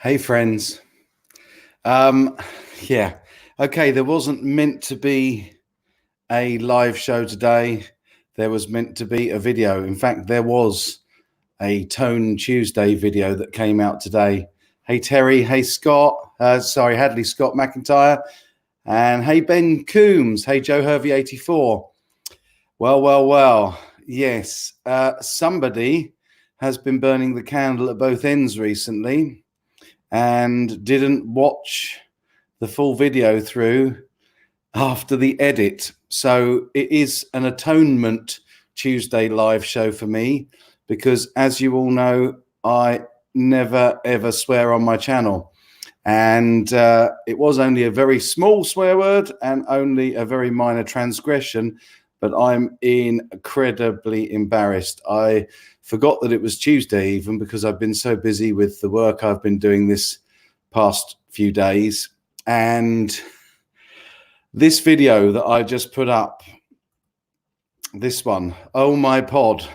Hey friends. Yeah. Okay, there wasn't meant to be a live show today. There was meant to be a video. In fact, there was a Tone Tuesday video that came out today. Hey Terry, hey Scott, Hadley Scott McIntyre, and hey Ben Coombs, hey Joe Hervey 84. Well. Yes, somebody has been burning the candle at both ends recently and didn't watch the full video through after the edit. So it is an Atonement Tuesday live show for me because, as you all know, I never ever swear on my channel. And it was only a very small swear word and only a very minor transgression, but I'm incredibly embarrassed. I forgot that it was Tuesday even because I've been so busy with the work I've been doing this past few days. And this video that I just put up, this one, oh my pod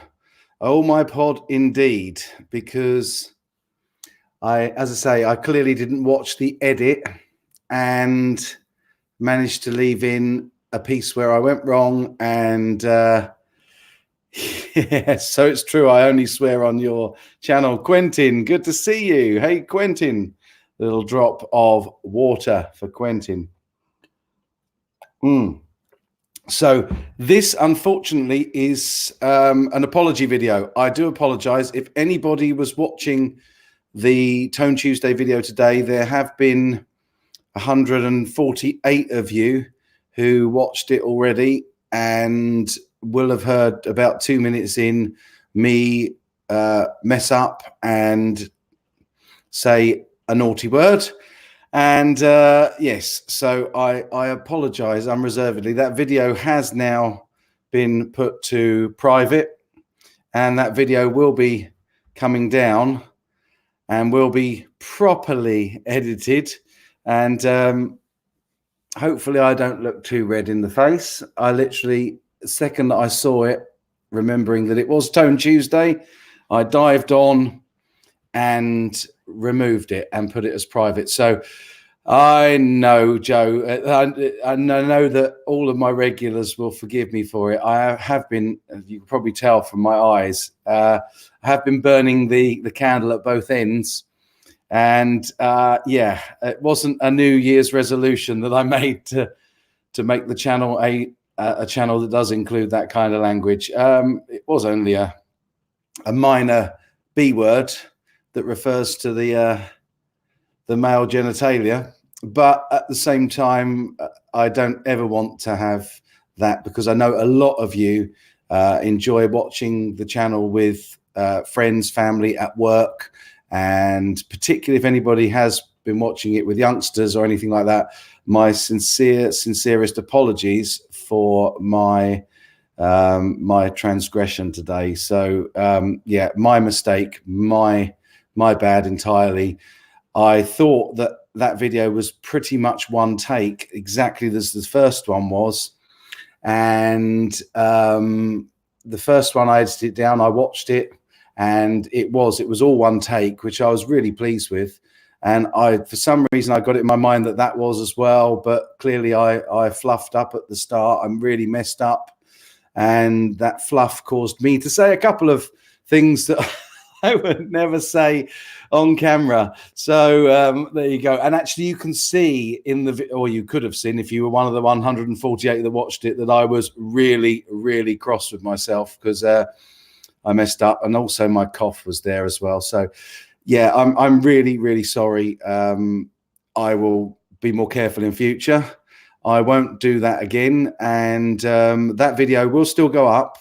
indeed, because as I say, I clearly didn't watch the edit and managed to leave in a piece where I went wrong. And yeah, so it's true, I only swear on your channel. Quentin, good to see you. Hey Quentin, little drop of water for Quentin. So this unfortunately is an apology video. I do apologize if anybody was watching the Tone Tuesday video today. There have been 148 of you who watched it already and will have heard about 2 minutes in me mess up and say a naughty word. And yes, so I apologize unreservedly. That video has now been put to private, and that video will be coming down and will be properly edited. And hopefully I don't look too red in the face. I literally, the second that I saw it, remembering that it was Tone Tuesday, I dived on and removed it and put it as private. So I know, Joe, I know that all of my regulars will forgive me for it. I have been, you can probably tell from my eyes, I have been burning the candle at both ends. And yeah, it wasn't a New Year's resolution that I made to make the channel a channel that does include that kind of language. It was only a minor B word that refers to the male genitalia, but at the same time, I don't ever want to have that, because I know a lot of you enjoy watching the channel with friends, family, at work. And particularly if anybody has been watching it with youngsters or anything like that, my sincerest apologies for my my transgression today. So yeah, my mistake, my bad entirely. I thought that video was pretty much one take, exactly as the first one was. And the first one, I edited it down, I watched it, and it was all one take, which I was really pleased with. And for some reason, I got it in my mind that was as well, but clearly I fluffed up at the start. I'm really messed up. And that fluff caused me to say a couple of things that I would never say on camera. So there you go. And actually, you can see in the, or you could have seen if you were one of the 148 that watched it, that I was really, really cross with myself because I messed up, and also my cough was there as well. So yeah, I'm really, really sorry. I will be more careful in future. I won't do that again. And that video will still go up,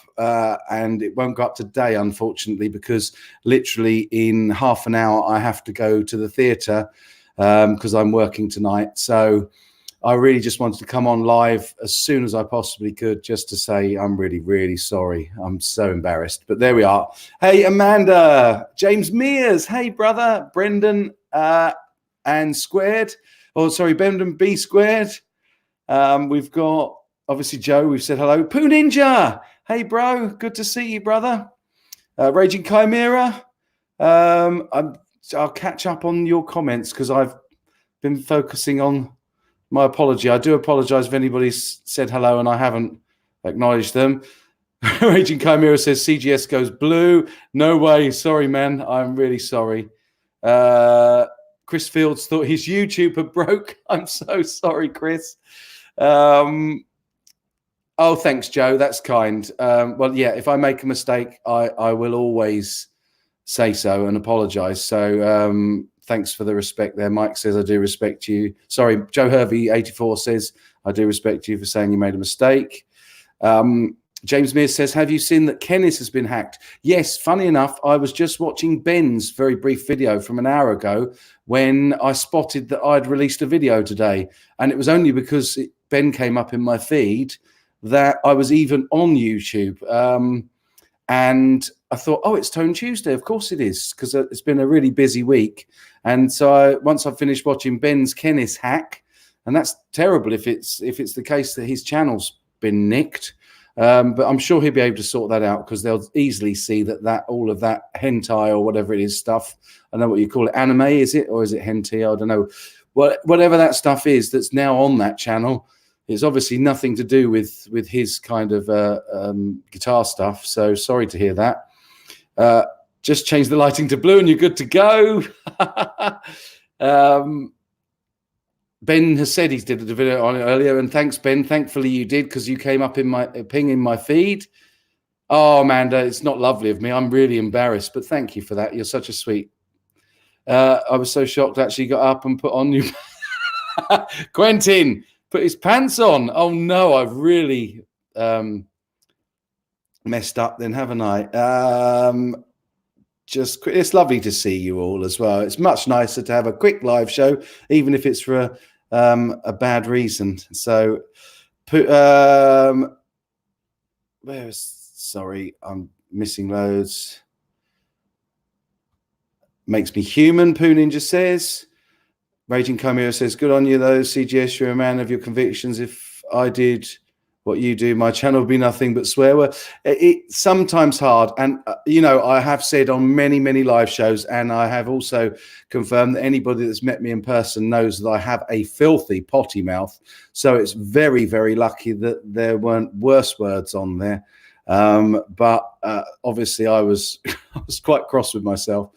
and it won't go up today, unfortunately, because literally in half an hour, I have to go to the theatre because I'm working tonight. So I really just wanted to come on live as soon as I possibly could, just to say I'm really, really sorry. I'm so embarrassed, but there we are. Hey, Amanda, James Mears. Hey, brother, Brendan and Squared. Oh, sorry, Brendan B Squared. We've got, obviously, Joe. We've said hello. Poo Ninja. Hey, bro. Good to see you, brother. Raging Chimera. I'm I'll catch up on your comments because I've been focusing on my apology. I do apologize if anybody's said hello and I haven't acknowledged them. Raging Chimera says CGS goes blue. No way. Sorry, man. I'm really sorry. Chris Fields thought his YouTuber broke. I'm so sorry, Chris. Oh, thanks, Joe. That's kind. Well, yeah, if I make a mistake, I will always say so and apologize. So thanks for the respect there. Mike says, I do respect you. Sorry, Joe Hervey 84 says, I do respect you for saying you made a mistake. James Mears says, have you seen that Kennis has been hacked? Yes, funny enough, I was just watching Ben's very brief video from an hour ago when I spotted that I'd released a video today. And it was only because Ben came up in my feed that I was even on YouTube. And I thought, oh, it's Tone Tuesday. Of course it is, because it's been a really busy week. And so once I finished watching Ben's Kennis hack, and that's terrible if it's the case that his channel's been nicked. But I'm sure he'll be able to sort that out because they'll easily see that all of that hentai or whatever it is stuff. I don't know what you call it. Anime, is it? Or is it hentai? I don't know. Whatever that stuff is that's now on that channel, it's obviously nothing to do with his kind of guitar stuff. So sorry to hear that. Just change the lighting to blue and you're good to go. Ben has said he did a video on it earlier, and thanks, Ben. Thankfully you did, because you came up in my ping in my feed. Oh, Amanda, it's not lovely of me. I'm really embarrassed, but thank you for that. You're such a sweet. I was so shocked. Actually, got up and put on you. Quentin put his pants on. Oh no, I've really messed up. Then haven't I? It's lovely to see you all as well. It's much nicer to have a quick live show, even if it's for a bad reason. So, sorry, I'm missing loads. Makes me human, Poo Ninja says. Raging Chimera says, good on you though, CGS, you're a man of your convictions. If I did what you do, my channel would be nothing but swear word. It's sometimes hard. And, I have said on many, many live shows, and I have also confirmed that anybody that's met me in person knows that I have a filthy potty mouth. So it's very, very lucky that there weren't worse words on there. But obviously I was quite cross with myself.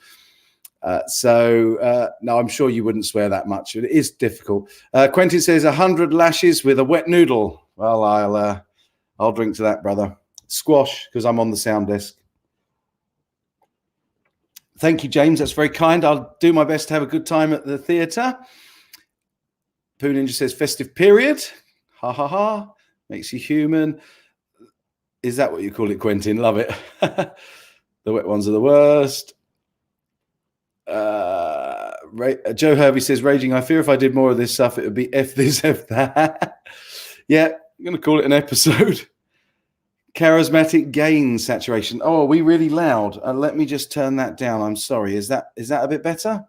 No, I'm sure you wouldn't swear that much. It is difficult. Quentin says 100 lashes with a wet noodle. Well, I'll drink to that, brother. Squash, because I'm on the sound desk. Thank you, James. That's very kind. I'll do my best to have a good time at the theatre. Poo Ninja says festive period. Ha ha ha. Makes you human. Is that what you call it, Quentin? Love it. The wet ones are the worst. Joe Hervey says, raging, I fear if I did more of this stuff, it would be F this, F that. Yeah, I'm going to call it an episode. Charismatic gain saturation. Oh, are we really loud? Let me just turn that down. I'm sorry. Is that a bit better?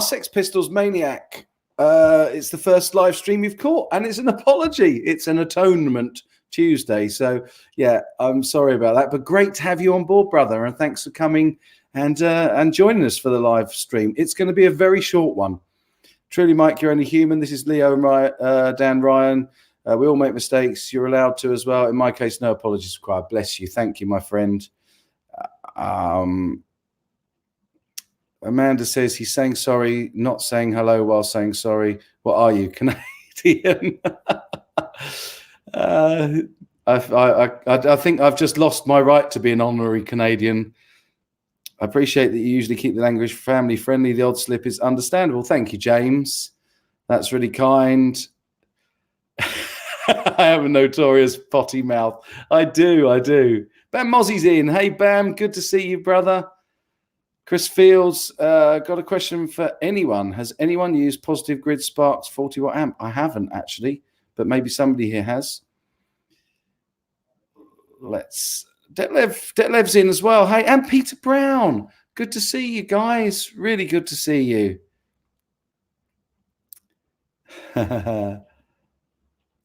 Sex Pistols Maniac. It's the first live stream you've caught, and it's an apology. It's an atonement Tuesday. So, yeah, I'm sorry about that. But great to have you on board, brother, and thanks for coming and joining us for the live stream. It's going to be a very short one. Truly, Mike, you're only human. This is Leo and Dan Ryan. We all make mistakes. You're allowed to as well. In my case, no apologies required. Bless you. Thank you, my friend. Amanda says he's saying sorry, not saying hello while saying sorry. What are you, Canadian? I think I've just lost my right to be an honorary Canadian. I appreciate that you usually keep the language family friendly. The odd slip is understandable. Thank you, James. That's really kind. I have a notorious potty mouth. I do. Bam Mozzie's in. Hey, Bam. Good to see you, brother. Chris Fields, got a question for anyone. Has anyone used Positive Grid Sparks 40-watt amp? I haven't, actually, but maybe somebody here has. Detlev's in as well. Hey, and Peter Brown. Good to see you guys. Really good to see you.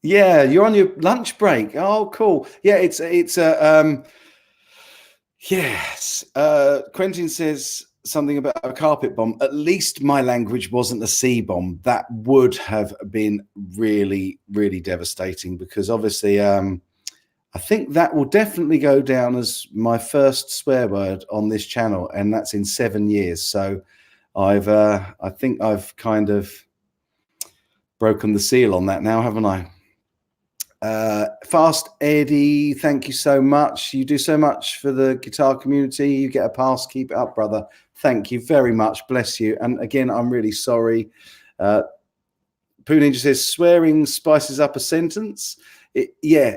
Yeah, you're on your lunch break. Oh, cool. Yeah, it's yes. Quentin says something about a carpet bomb. At least my language wasn't a C bomb. That would have been really, really devastating, because obviously I think that will definitely go down as my first swear word on this channel, and that's in 7 years. So I think I've kind of broken the seal on that now, haven't I? Fast Eddie, thank you so much. You do so much for the guitar community. You get a pass. Keep it up, brother. Thank you very much. Bless you. And again, I'm really sorry. Pooh Ninja says swearing spices up a sentence. Yeah.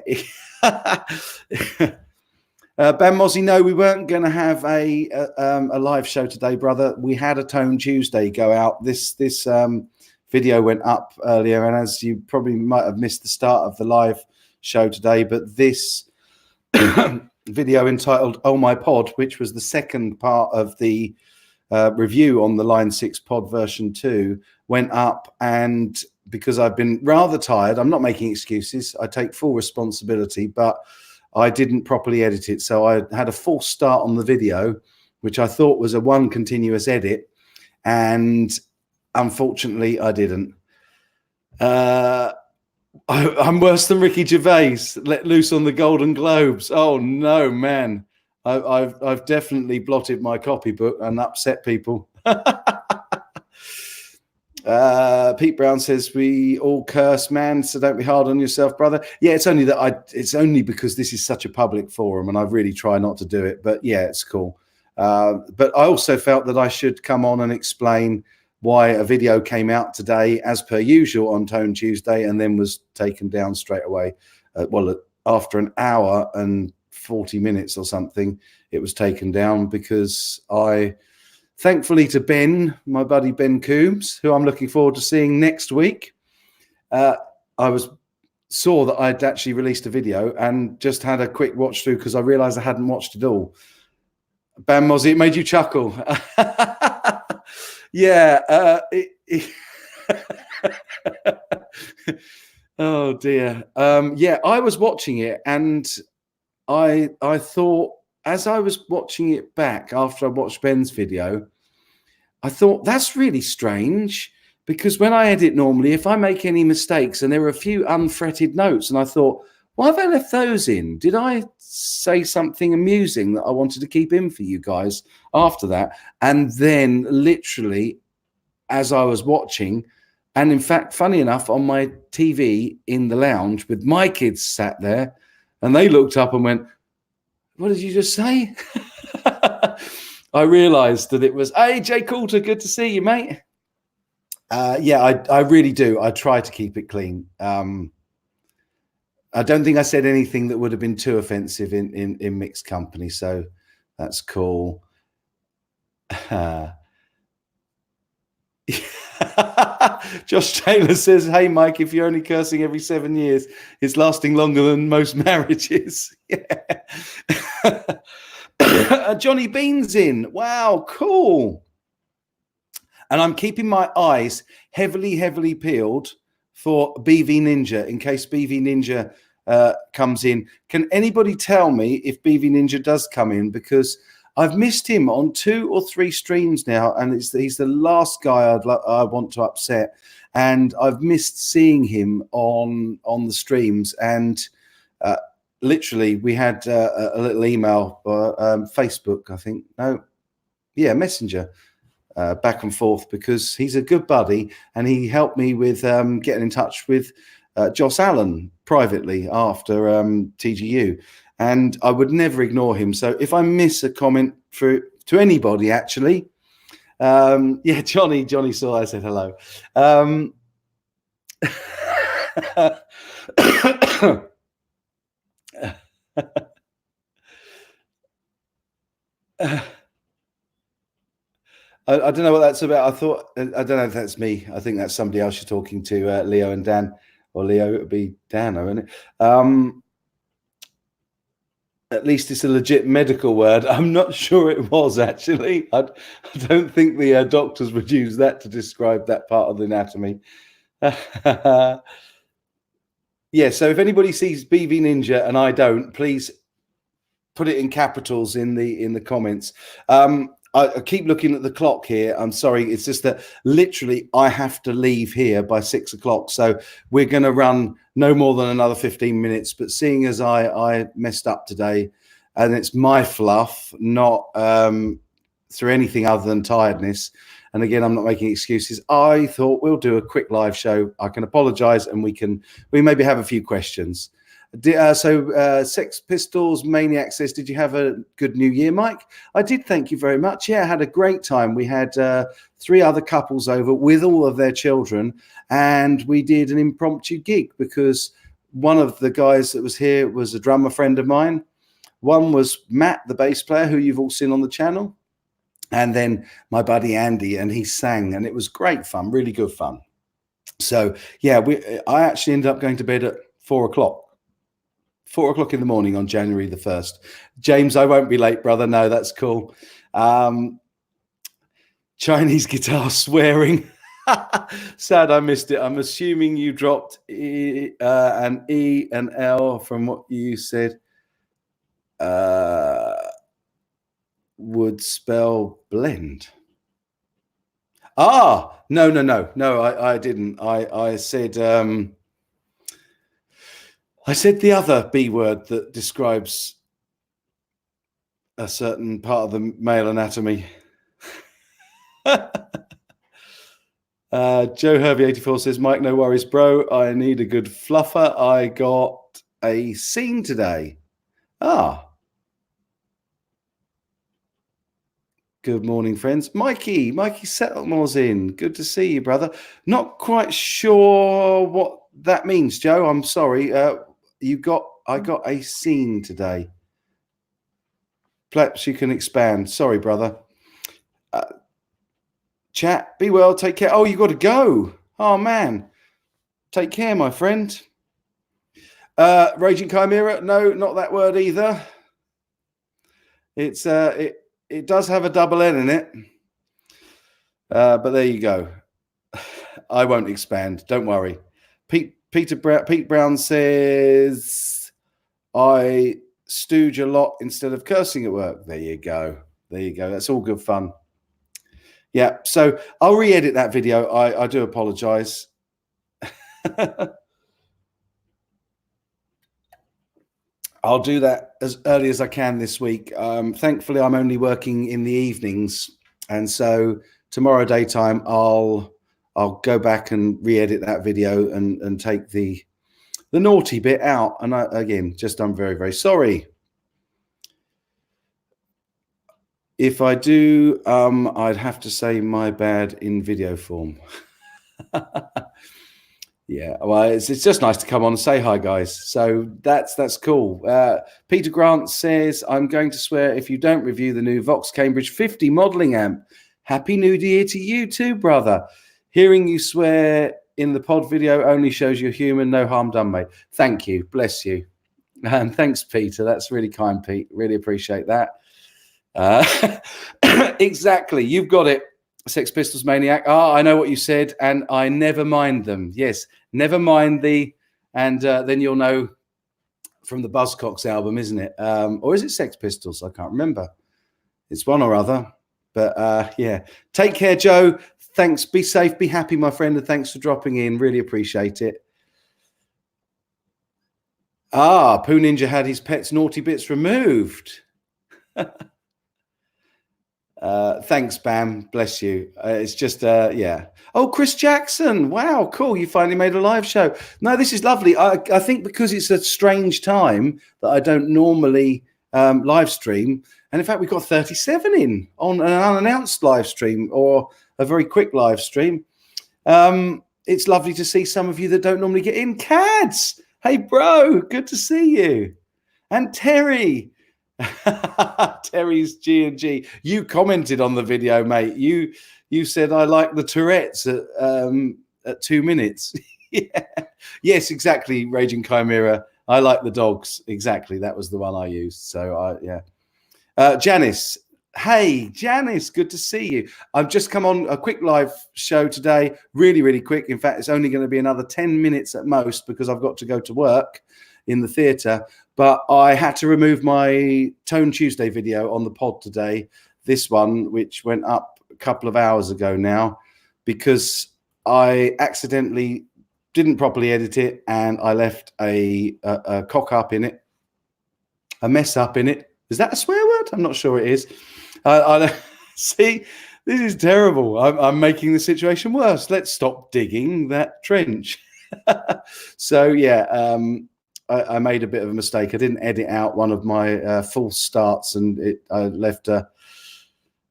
Ben Mozzie, no, we weren't going to have a live show today, brother. We had a Tone Tuesday go out. This video went up earlier, and as you probably might have missed the start of the live show today, but this video entitled "Oh My Pod," which was the second part of the review on the Line 6 Pod version 2, went up, and because I've been rather tired, I'm not making excuses, I take full responsibility, but I didn't properly edit it, so I had a false start on the video, which I thought was a one continuous edit, and unfortunately, I didn't. I'm worse than Ricky Gervais, let loose on the Golden Globes. Oh no, man! I've definitely blotted my copybook and upset people. Pete Brown says we all curse, man, so don't be hard on yourself, brother. Yeah, it's only that it's only because this is such a public forum, and I really try not to do it. But yeah, it's cool. But I also felt that I should come on and explain why a video came out today, as per usual, on Tone Tuesday, and then was taken down straight away. Well, after an hour and 40 minutes or something, it was taken down because thankfully to Ben, my buddy Ben Coombs, who I'm looking forward to seeing next week, I saw that I'd actually released a video and just had a quick watch through because I realized I hadn't watched it all. Bam Mozzie, it made you chuckle. Yeah. Oh dear. Yeah, I was watching it, and I thought, as I was watching it back after I watched Ben's video, I thought that's really strange, because when I edit normally, if I make any mistakes, and there were a few unfretted notes, and I thought, why have I left those in? Did I say something amusing that I wanted to keep in for you guys after that? And then literally, as I was watching, and in fact, funny enough, on my TV in the lounge with my kids sat there, and they looked up and went, what did you just say? I realized that it was, hey, Jay Coulter, good to see you, mate. Yeah, I really do. I try to keep it clean. I don't think I said anything that would have been too offensive in mixed company, so that's cool. Josh Taylor says, hey, Mike, if you're only cursing every 7 years, it's lasting longer than most marriages. Yeah. Johnny Bean's in. Wow, cool. And I'm keeping my eyes heavily peeled for BV Ninja in case BV Ninja comes in. Can anybody tell me if BV Ninja does come in? Because I've missed him on 2 or 3 streams now, and he's the last guy I want to upset. And I've missed seeing him on the streams. And literally, we had a little email, Facebook, I think. No, yeah, Messenger. Back and forth, because he's a good buddy, and he helped me with getting in touch with Joss Allen privately after TGU, and I would never ignore him. So if I miss a comment to anybody, actually, yeah, Johnny saw I said hello. I don't know what that's about. I don't know if that's me. I think that's somebody else you're talking to, Leo and Dan. Or Leo, it would be Dan, wouldn't it? At least it's a legit medical word. I'm not sure it was, actually. I don't think the doctors would use that to describe that part of the anatomy. Yeah, so if anybody sees BV Ninja and I don't, please put it in capitals in the comments. I keep looking at the clock here. I'm sorry. It's just that literally I have to leave here by 6 o'clock. So we're going to run no more than another 15 minutes. But seeing as I messed up today, and it's my fluff, not through anything other than tiredness. And again, I'm not making excuses. I thought we'll do a quick live show. I can apologize, and we maybe have a few questions. Sex Pistols Maniac says, did you have a good New Year, Mike? I did, thank you very much. Yeah, I had a great time. We had 3 other couples over with all of their children, and we did an impromptu gig because one of the guys that was here was a drummer friend of mine. One was Matt, the bass player, who you've all seen on the channel, and then my buddy Andy, and he sang, and it was great fun, really good fun. So yeah, I actually ended up going to bed at 4 o'clock. 4 o'clock in the morning on January the 1st. James, I won't be late, brother. No, that's cool. Chinese guitar swearing. Sad I missed it. I'm assuming you dropped an E and L from what you said. Would spell blend. No, I didn't. I said... I said the other B word that describes a certain part of the male anatomy. Joe Hervey 84 says, Mike, no worries, bro. I need a good fluffer. I got a scene today. Good morning, friends. Mikey Settlemore's in. Good to see you, brother. Not quite sure what that means, Joe. I'm sorry. I got a scene today. Perhaps you can expand. Sorry, brother. Chat, be well, take care. Oh, you got to go. Oh, man. Take care, my friend. Raging Chimera. No, not that word either. It's it does have a double N in it. But there you go. I won't expand. Don't worry. Pete Brown says, I stooge a lot instead of cursing at work. There you go. There you go. That's all good fun. Yeah. So I'll re-edit that video. I do apologize. I'll do that as early as I can this week. Thankfully, I'm only working in the evenings. And so tomorrow daytime, I'll go back and re-edit that video and take the naughty bit out. And I'm very, very sorry. If I do, I'd have to say my bad in video form. Yeah, well, it's just nice to come on and say hi, guys. So that's cool. Peter Grant says, I'm going to swear if you don't review the new Vox Cambridge 50 modeling amp. Happy New Year to you too, brother. Hearing you swear in the pod video only shows you're human. No harm done, mate. Thank you. Bless you. And thanks, Peter. That's really kind, Pete. Really appreciate that. Exactly. You've got it. Sex Pistols Maniac. I know what you said, and I never mind them. Yes, never mind and then you'll know from the Buzzcocks album, isn't it? Or is it Sex Pistols? I can't remember. It's one or other. But yeah, take care, Joe. Thanks. Be safe. Be happy, my friend. And thanks for dropping in. Really appreciate it. Poo Ninja had his pet's naughty bits removed. Thanks, Bam. Bless you. It's just, yeah. Oh, Chris Jackson. Wow, cool. You finally made a live show. No, this is lovely. I think because it's a strange time that I don't normally live stream. And in fact, we've got 37 in on an unannounced live stream or a very quick live stream. It's lovely to see some of you that don't normally get in. Cads. Hey, bro. Good to see you. And Terry. Terry's G&G. You commented on the video, mate. You said I like the Tourette's at 2 minutes. Yeah. Yes, exactly. Raging Chimera. I like the dogs. Exactly. That was the one I used. So yeah. Janice. Hey, Janice. Good to see you. I've just come on a quick live show today. Really, really quick. In fact, it's only going to be another 10 minutes at most because I've got to go to work in the theatre. But I had to remove my Tone Tuesday video on the pod today this one, which went up a couple of hours ago now, because I accidentally didn't properly edit it, and I left a cock up in it, a mess up in it. Is that a swear word? I'm not sure it is. I see. This is terrible. I'm making the situation worse. Let's stop digging that trench. So yeah, I made a bit of a mistake. I didn't edit out one of my false starts, and I left a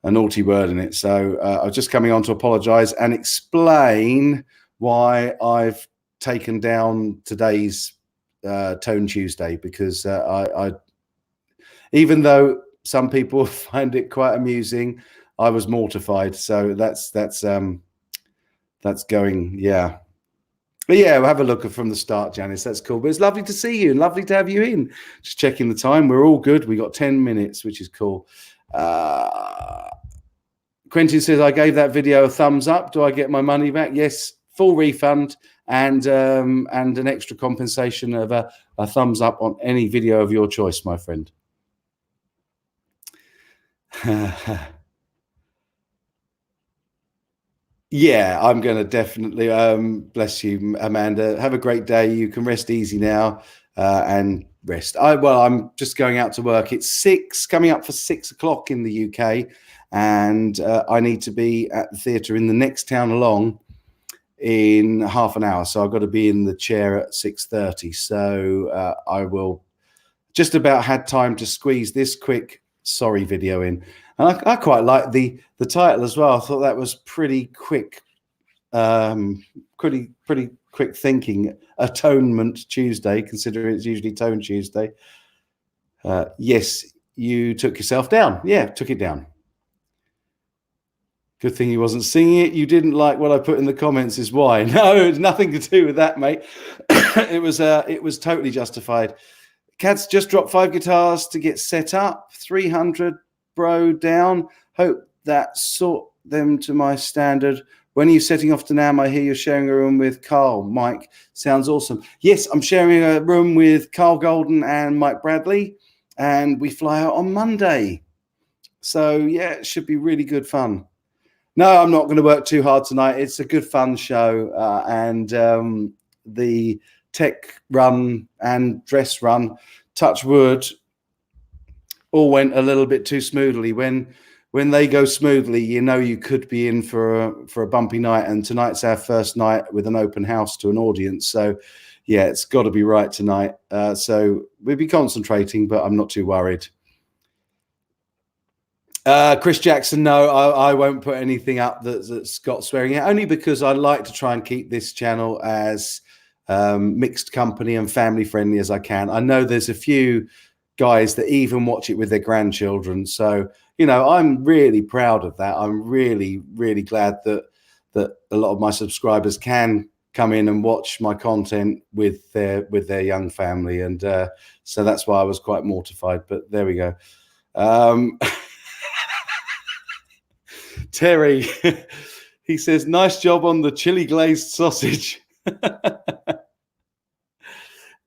naughty word in it. So I was just coming on to apologise and explain why I've taken down today's Tone Tuesday, because I even though some people find it quite amusing, I was mortified. So that's going, yeah. But yeah, we'll have a look from the start, Janice. That's cool. But it's lovely to see you and lovely to have you in. Just checking the time. We're all good. We got 10 minutes, which is cool. Quentin says, I gave that video a thumbs up. Do I get my money back? Yes, full refund and an extra compensation of a thumbs up on any video of your choice, my friend. Yeah, I'm going to definitely, bless you, Amanda. Have a great day. You can rest easy now and rest. I'm just going out to work. It's coming up for 6 o'clock in the UK, and I need to be at the theatre in the next town along in half an hour. So I've got to be in the chair at 6:30. So I will just about had time to squeeze this quick sorry video in. And I quite like the title as well. I thought that was pretty quick, pretty quick thinking. Atonement Tuesday, considering it's usually Tone Tuesday. Yes, you took yourself down. Yeah, took it down. Good thing he wasn't singing it. You didn't like what I put in the comments is why. No, it's nothing to do with that, mate. It was totally justified. Cad's just dropped 5 guitars to get set up. 300 bro down. Hope that sort them to my standard. When are you setting off to NAMM? I hear you're sharing a room with Carl. Mike, sounds awesome. Yes, I'm sharing a room with Carl Golden and Mike Bradley, and we fly out on Monday. So yeah, it should be really good fun. No, I'm not going to work too hard tonight. It's a good fun show, and the tech run and dress run, touch wood, all went a little bit too smoothly. When they go smoothly, you know you could be in for a bumpy night. And tonight's our first night with an open house to an audience. So yeah, it's got to be right tonight. So we'll be concentrating, but I'm not too worried. Chris Jackson, no, I won't put anything up that's got swearing out, only because I like to try and keep this channel as mixed company and family friendly as I can. I know there's a few guys that even watch it with their grandchildren, so you know I'm really proud of that. I'm really glad that a lot of my subscribers can come in and watch my content with their young family, and so that's why I was quite mortified, but there we go. Terry, he says, nice job on the chili glazed sausage.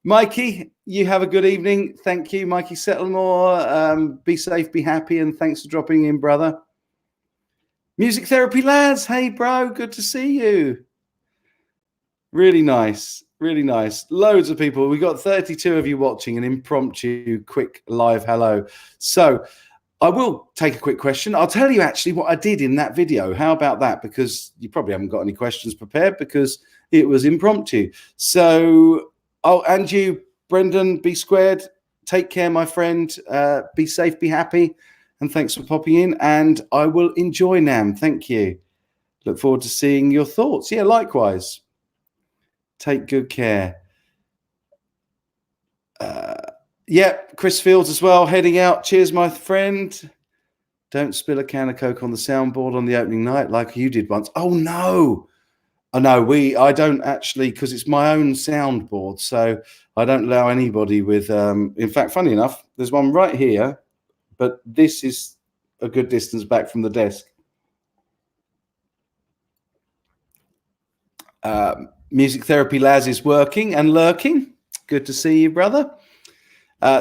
Mikey, you have a good evening. Thank you, Mikey Settlemore. Be safe, be happy, and thanks for dropping in, brother. Music Therapy Lads, hey, bro, good to see you. Really nice, really nice. Loads of people. We got 32 of you watching, an impromptu quick live hello. So I will take a quick question. I'll tell you actually what I did in that video. How about that? Because you probably haven't got any questions prepared because it was impromptu. So, and you, Brendan, be squared. Take care, my friend. Be safe, be happy. And thanks for popping in. And I will enjoy NAMM. Thank you. Look forward to seeing your thoughts. Yeah, likewise. Take good care. Yeah, Chris Fields as well, heading out. Cheers, my friend. Don't spill a can of Coke on the soundboard on the opening night like you did once. Oh, no. Oh, no, I don't actually, because it's my own soundboard, so I don't allow anybody with, in fact, funny enough, there's one right here, but this is a good distance back from the desk. Music Therapy Laz is working and lurking. Good to see you, brother.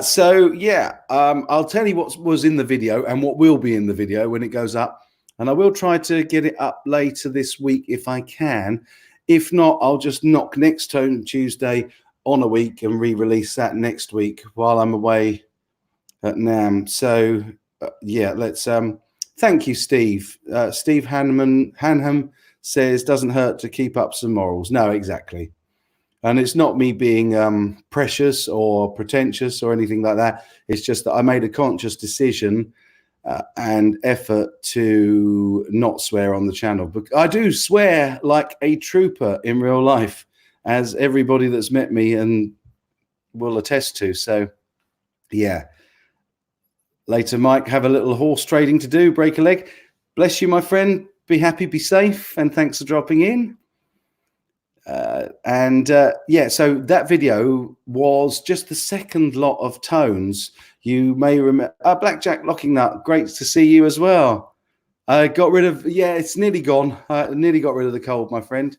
So yeah, I'll tell you what was in the video and what will be in the video when it goes up, and I will try to get it up later this week if I can. If not, I'll just knock next Tone Tuesday on a week and re-release that next week while I'm away at NAMM. So yeah, let's thank you, Steve. Steve Hanham says doesn't hurt to keep up some morals. No, exactly. And it's not me being precious or pretentious or anything like that. It's just that I made a conscious decision and effort to not swear on the channel. But I do swear like a trooper in real life, as everybody that's met me and will attest to. So, yeah. Later, Mike, have a little horse trading to do, break a leg. Bless you, my friend. Be happy, be safe, and thanks for dropping in. Yeah, so that video was just the second lot of tones. You may remember Blackjack Locking Nut, great to see you as well. I got rid of, yeah, it's nearly gone. I nearly got rid of the cold, my friend.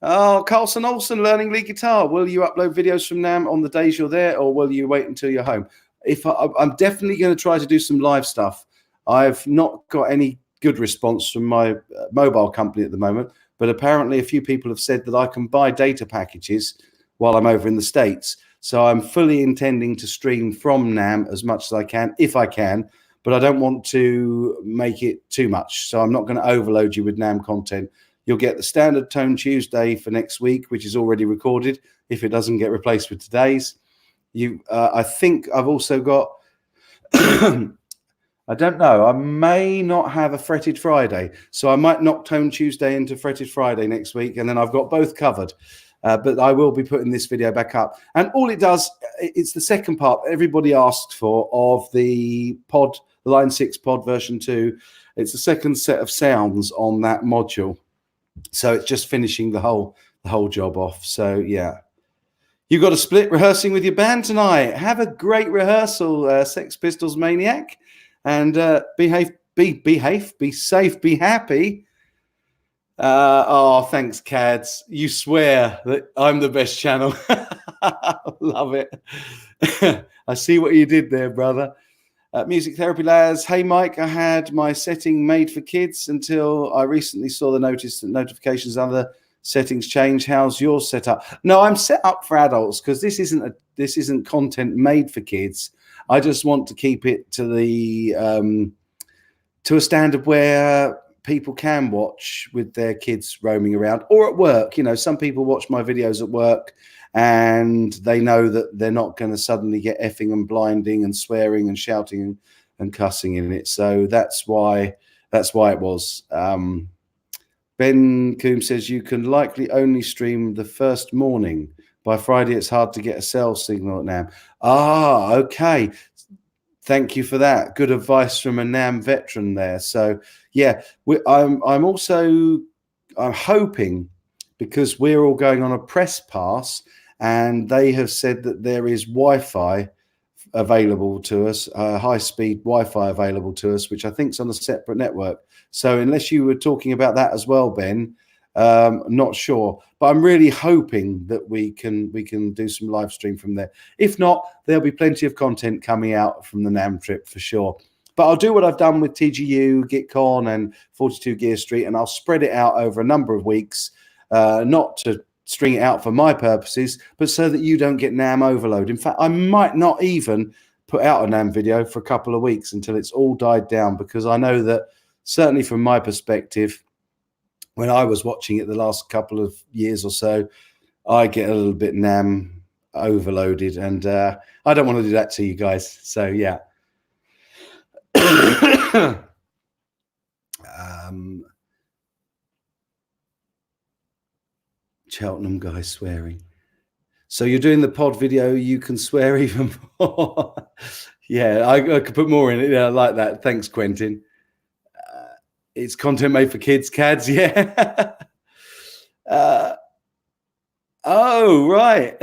Oh, Carlson Olsen learning lead guitar. Will you upload videos from NAMM on the days you're there, or will you wait until you're home? I'm definitely going to try to do some live stuff. I've not got any good response from my mobile company at the moment, but apparently a few people have said that I can buy data packages while I'm over in the States. So I'm fully intending to stream from NAMM as much as I can, if I can, but I don't want to make it too much. So I'm not going to overload you with NAMM content. You'll get the standard Tone Tuesday for next week, which is already recorded if it doesn't get replaced with today's. I think I've also got, I don't know, I may not have a Fretted Friday. So I might knock Tone Tuesday into Fretted Friday next week, and then I've got both covered. But I will be putting this video back up. And all it does, it's the second part everybody asked for of the pod, the Line 6 pod version 2. It's the second set of sounds on that module. So it's just finishing the whole job off. So yeah. You got a split rehearsing with your band tonight. Have a great rehearsal, Sex Pistols Maniac, and behave, be safe, be happy. Oh, thanks, Cads. You swear that I'm the best channel. Love it. I see what you did there, brother. Music Therapy Lads. Hey, Mike, I had my setting made for kids until I recently saw the notice that notifications other settings change. How's yours set up? No, I'm set up for adults because this isn't content made for kids. I just want to keep it to the to a standard where people can watch with their kids roaming around or at work. You know, some people watch my videos at work and they know that they're not going to suddenly get effing and blinding and swearing and shouting and cussing in it. So that's why it was. Ben Coombs says you can likely only stream the first morning. By Friday, it's hard to get a cell signal at NAMM. Ah, okay. Thank you for that. Good advice from a NAMM veteran there. So yeah, I'm hoping, because we're all going on a press pass, and they have said that there is Wi-Fi available to us, high-speed Wi-Fi available to us, which I think is on a separate network. So unless you were talking about that as well, Ben, not sure. But I'm really hoping that we can do some live stream from there. If not, there'll be plenty of content coming out from the NAMM trip for sure. But I'll do what I've done with TGU, GitCon, and 42 Gear Street, and I'll spread it out over a number of weeks, not to string it out for my purposes, but so that you don't get NAMM overload. In fact, I might not even put out a NAMM video for a couple of weeks until it's all died down, because I know that certainly from my perspective, when I was watching it the last couple of years or so, I get a little bit NAMM overloaded, and I don't want to do that to you guys. So yeah. Cheltenham guy swearing. So you're doing the pod video, you can swear even more. Yeah, I could put more in it. Yeah, I like that. Thanks, Quentin. It's content made for kids, Cads. Yeah. Oh, right.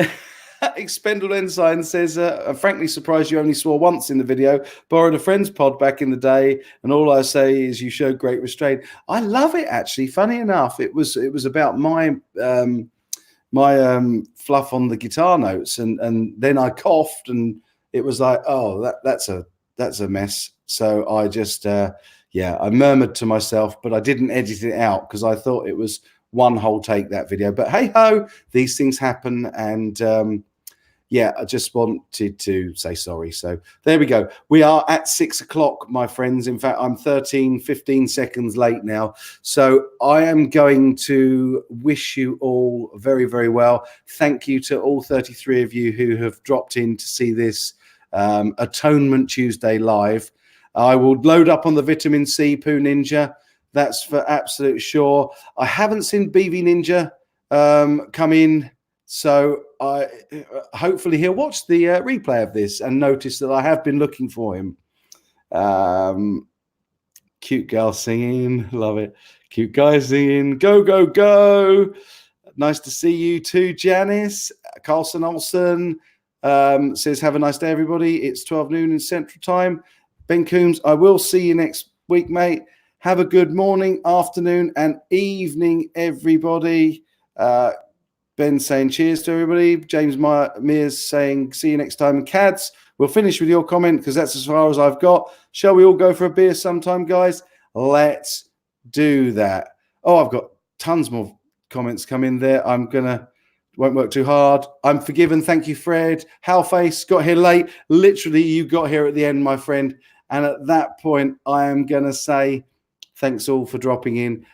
Expendable Ensign says, I'm frankly surprised you only swore once in the video. Borrowed a friend's pod back in the day, and all I say is you showed great restraint. I love it, actually. Funny enough, it was about my fluff on the guitar notes, and then I coughed and it was like, oh, that's a mess. So I just, yeah, I murmured to myself, but I didn't edit it out because I thought it was one whole take, that video. But hey ho, these things happen. And yeah, I just wanted to say sorry. So there we go. We are at 6 o'clock, my friends. In fact, I'm 15 seconds late now. So I am going to wish you all very, very well. Thank you to all 33 of you who have dropped in to see this Atonement Tuesday live. I will load up on the vitamin C, Poo Ninja. That's for absolute sure. I haven't seen BV Ninja come in. So I hopefully he'll watch the replay of this and notice that I have been looking for him. Cute girl singing, love it. Cute guy singing, go, go, go. Nice to see you too, Janice. Carlson Olsen says, have a nice day, everybody. It's 12 noon in Central Time. Ben Coombs, I will see you next week, mate. Have a good morning, afternoon, and evening, everybody. Ben saying cheers to everybody. James Mears saying see you next time. Cads, we'll finish with your comment because that's as far as I've got. Shall we all go for a beer sometime, guys? Let's do that. Oh, I've got tons more comments come in there. Won't work too hard. I'm forgiven. Thank you, Fred. Halface got here late. Literally, you got here at the end, my friend. And at that point, I am going to say thanks all for dropping in.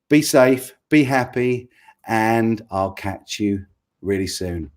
Be safe, be happy, and I'll catch you really soon.